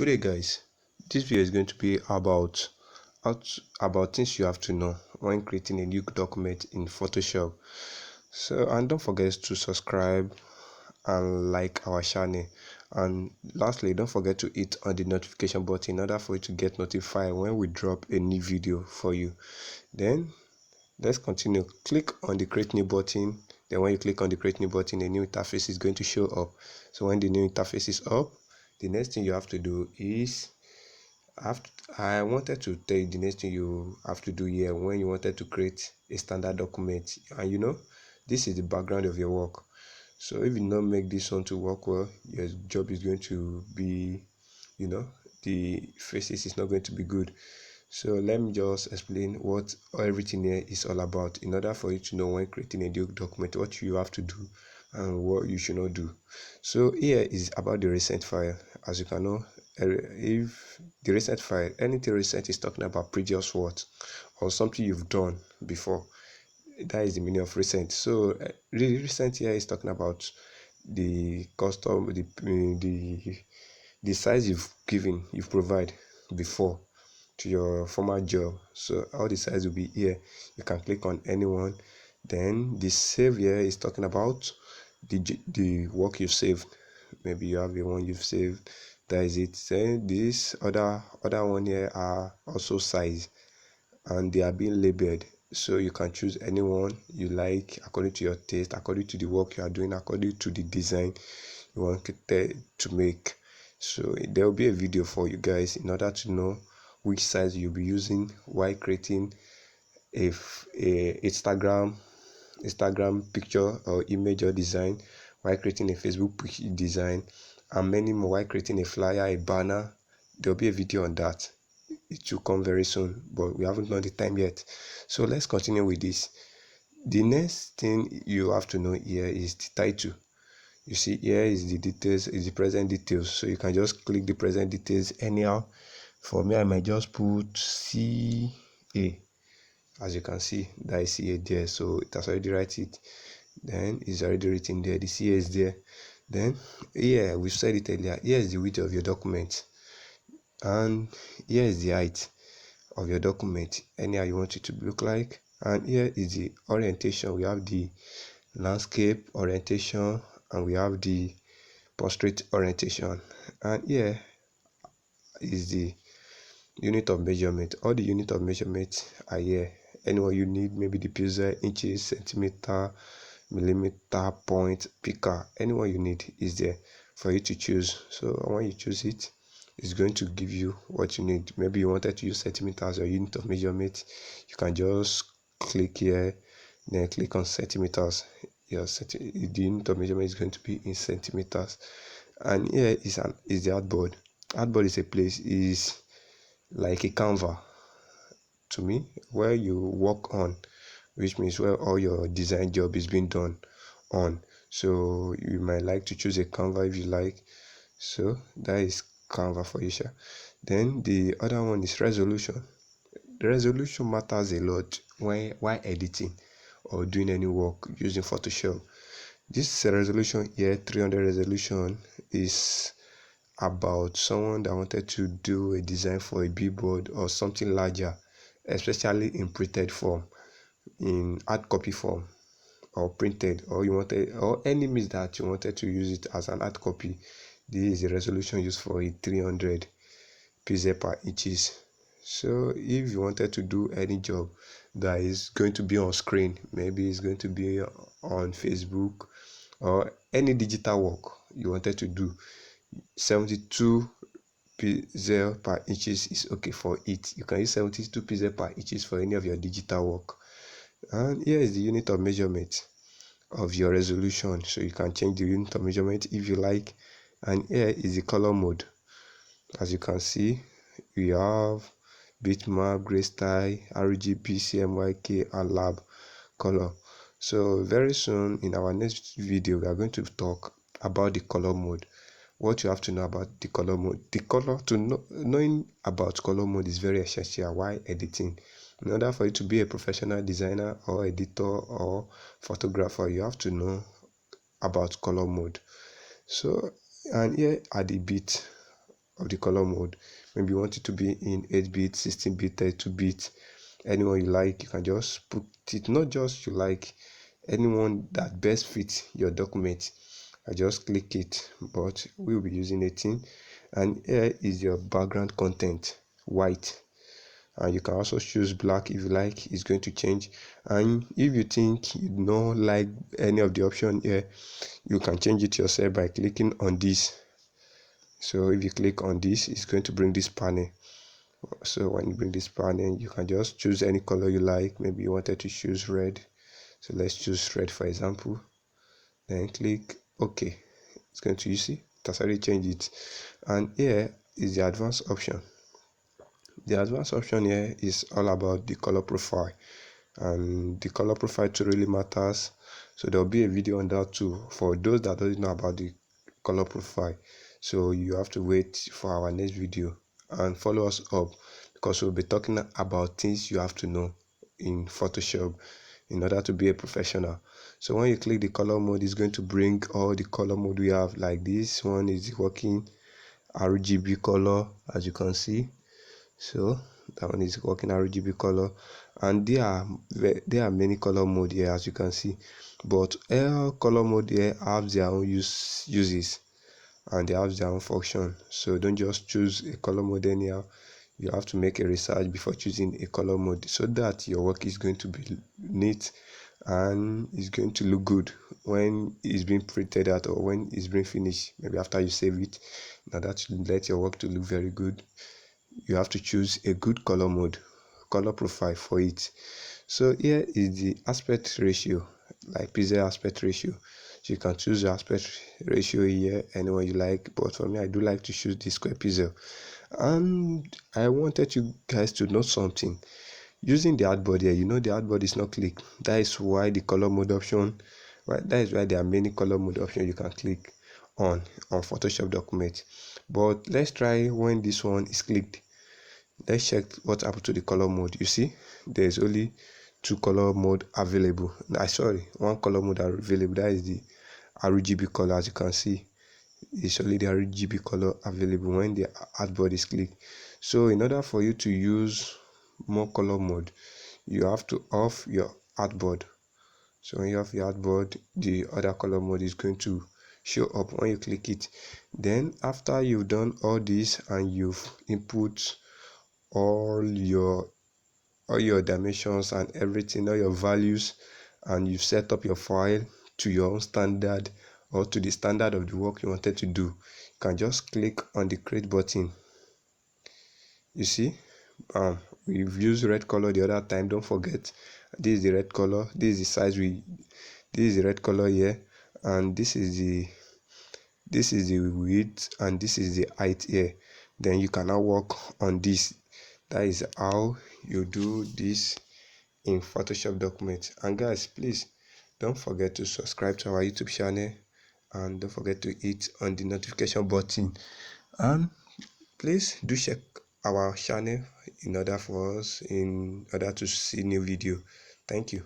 Good day, guys. This video is going to be about things you have to know when creating a new document in Photoshop. And don't forget to subscribe and like our channel. And lastly, don't forget to hit on the notification button in order for you to get notified when we drop a new video for you. Then let's continue. Click on the create new button. Then when you click on the create new button, a new interface is going to show up. So when the new interface is up, the next thing you have to do is I wanted to tell you the next thing you have to do here when you wanted to create a standard document. And this is the background of your work. So if you not make this one to work well, your job is going to be, the faces is not going to be good. So let me just explain what everything here is all about in order for you to know when creating a new document what you have to do and what you should not do. So here is about the recent file. As you can know, if the recent file, anything recent is talking about previous work or something you've done before. That is the meaning of recent. So really recent here is talking about the custom, the size you've provided before to your former job. So all the size will be here. You can click on anyone. Then the save here is talking about the work you've saved. Maybe you have the one you've saved. That is it. Then this other one here are also size, and they are being labeled. So you can choose anyone you like according to your taste, according to the work you are doing, according to the design you want to make. So there will be a video for you guys in order to know which size you'll be using while creating a Instagram picture or image or design, while creating a Facebook design, and many more, while creating a flyer, a banner. There'll be a video on that. It will come very soon, but we haven't done the time yet. So let's continue with this. The next thing you have to know here is the title. You see here is the details, is the present details. So you can just click the present details anyhow. For me, I might just put CA. As you can see, that is CA there. So it has already written it. Then it's already written there. The CA is there. Then here, we've said it earlier. Here is the width of your document. And here is the height of your document. Anyhow you want it to look like. And here is the orientation. We have the landscape orientation and we have the portrait orientation. And here is the unit of measurement. All the unit of measurement are here. Anyone you need, maybe the pixel, inches, centimeter, millimeter, point, picker, anyone you need is there for you to choose. So when you choose it, it's going to give you what you need. Maybe you wanted to use centimeters or unit of measurement, you can just click here, then click on centimeters. The unit of measurement is going to be in centimeters. And here is the artboard. Artboard is a place, is like a canvas to me, where you work on, which means where all your design job is being done on. So you might like to choose a canvas if you like. So that is canvas for you. Then the other one is resolution. The resolution matters a lot while editing or doing any work using Photoshop. This resolution here, 300 resolution, is about someone that wanted to do a design for a billboard or something larger, especially in printed form, in hard copy form, or printed, or any means that you wanted to use it as an hard copy. This is the resolution used for it, 300 pixels per inches. So if you wanted to do any job that is going to be on screen, maybe it's going to be on Facebook or any digital work you wanted to do, 72 pixels per inches is okay for it. You can use 72 pixels per inches for any of your digital work. And here is the unit of measurement of your resolution, so you can change the unit of measurement if you like. And here is the color mode. As you can see, we have bitmap, grayscale, RGB, CMYK, and lab color. So very soon in our next video, we are going to talk about the color mode. What you have to know about the color mode. Knowing about color mode is very essential while editing. In order for you to be a professional designer or editor or photographer, you have to know about color mode. So, and here are the bits of the color mode. Maybe you want it to be in 8-bit, 16-bit, 32-bit, anyone you like. You can just put it, not just you like, anyone that best fits your document. I just click it, but we'll be using 18. And here is your background content, white. And you can also choose black if you like. It's going to change. And if you think you don't like any of the option here, you can change it yourself by clicking on this. So if you click on this, it's going to bring this panel. So when you bring this panel, you can just choose any color you like. Maybe you wanted to choose red, so let's choose red for example. Then click OK. It's going to, you see, it has already changed it. And here is the advanced option. The advanced option here is all about the color profile, and the color profile too really matters. So there'll be a video on that too for those that don't know about the color profile. So you have to wait for our next video and follow us up, because we'll be talking about things you have to know in Photoshop in order to be a professional. So when you click the color mode, it's going to bring all the color mode we have. Like this one is working RGB color, as you can see. So that one is working RGB color, and there are many color mode here, as you can see, but all color mode here have their own uses, and they have their own function. So don't just choose a color mode anyhow. You have to make a research before choosing a color mode, so that your work is going to be neat and it's going to look good when it's being printed out or when it's being finished. Maybe after you save it, in order to let your work to look very good, you have to choose a good color mode, color profile for it. So here is the aspect ratio, like pixel aspect ratio. So you can choose the aspect ratio here, anyone you like, but for me, I do like to choose the square pixel. And I wanted you guys to know something. Using the artboard here, you know the artboard is not click. That is why the color mode option, right? That is why there are many color mode options you can click on Photoshop document. But let's try when this one is clicked. Let's check what happened to the color mode. You see, there's only two color mode available. Sorry, one color mode available. That is the RGB color. As you can see, it's only the RGB color available when the artboard is clicked. So in order for you to use more color mode, you have to off your artboard. So when you have your artboard, the other color mode is going to show up when you click it. Then after you've done all this and you've input all your dimensions and everything, all your values, and you've set up your file to your own standard or to the standard of the work you wanted to do, you can just click on the create button. You see, we've used red color the other time. Don't forget, this is the red color, this is the size this is the red color here, and this is the width, and this is the height here. Then you can now work on this. That is how you do this in Photoshop document. And guys, please don't forget to subscribe to our YouTube channel, and don't forget to hit on the notification button, and please do check our channel in order to see new video. Thank you.